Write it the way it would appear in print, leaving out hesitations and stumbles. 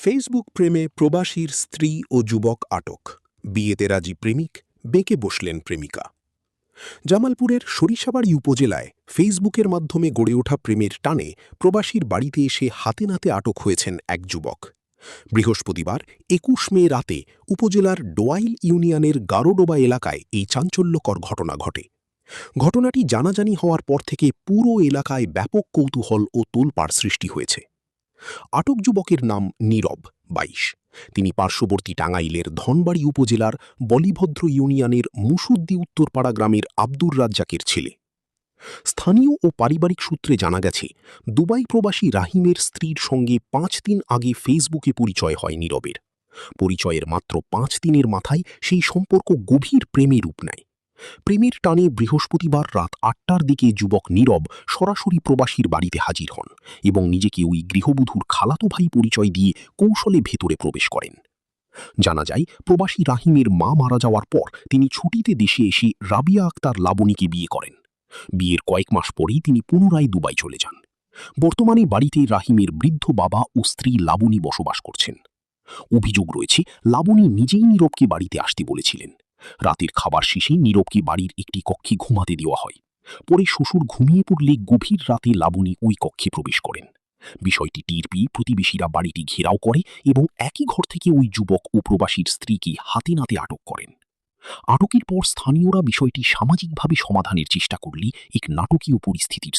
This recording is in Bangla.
ফেসবুক প্রেমে প্রবাসীর স্ত্রী ও যুবক আটক। বিয়েতে রাজি প্রেমিক, বেঁকে বসলেন প্রেমিকা। জামালপুরের সরিষাবাড়ী উপজেলায় ফেসবুকের মাধ্যমে গড়ে ওঠা প্রেমের টানে প্রবাসীর বাড়িতে এসে হাতে নাতে আটক হয়েছেন এক যুবক। বৃহস্পতিবার ২১ মে রাতে উপজেলার ডোয়াইল ইউনিয়নের গারোডোবা এলাকায় এই চাঞ্চল্যকর ঘটনা ঘটে। ঘটনাটি জানাজানি হওয়ার পর থেকে পুরো এলাকায় ব্যাপক কৌতূহল ও তোলপাড় সৃষ্টি হয়েছে। আটক যুবকের নাম নীরব, ২২। তিনি পার্শ্ববর্তী টাঙ্গাইলের ধনবাড়ী উপজেলার বলিভদ্র ইউনিয়নের মুসুদ্দি উত্তরপাড়া গ্রামের আব্দুর রাজ্জাকের ছেলে। স্থানীয় ও পারিবারিক সূত্রে জানা গেছে, দুবাই প্রবাসী রাহিমের স্ত্রীর সঙ্গে ৫ দিন আগে ফেসবুকে পরিচয় হয় নীরবের। পরিচয়ের মাত্র ৫ দিনের মাথায় সেই সম্পর্ক গভীর প্রেমে রূপ নেয়। প্রেমের টানে বৃহস্পতিবার রাত ৮টার দিকে যুবক নীরব সরাসরি প্রবাসীর বাড়িতে হাজির হন এবং নিজেকে ওই গৃহবধূর খালাতো ভাই পরিচয় দিয়ে কৌশলে ভেতরে প্রবেশ করেন। জানা যায়, প্রবাসী রাহিমের মা মারা যাওয়ার পর তিনি ছুটিতে দেশে এসে রাবিয়া আক্তার লাবণীকে বিয়ে করেন। বিয়ের কয়েক মাস পরেই তিনি পুনরায় দুবাই চলে যান। বর্তমানে বাড়িতে রাহিমের বৃদ্ধ বাবা ও স্ত্রী লাবণী বসবাস করছেন। অভিযোগ রয়েছে, লাবণী নিজেই নীরবকে বাড়িতে আসতে বলেছিলেন। রাতের খাবার শেষে নীরবকে বাড়ির একটি কক্ষে ঘুমাতে দেওয়া হয়। পরে শ্বশুর ঘুমিয়ে পড়লে গভীর রাতে লাবণী ওই কক্ষে প্রবেশ করেন। বিষয়টি টের পেয়ে প্রতিবেশীরা বাড়িটি ঘেরাও করে এবং একই ঘর থেকে ওই যুবক ও প্রবাসীর স্ত্রীকে হাতে নাতে আটক করেন। আটকের পর স্থানীয়রা বিষয়টি সামাজিকভাবে সমাধানের চেষ্টা করলে এক নাটকীয় পরিস্থিতির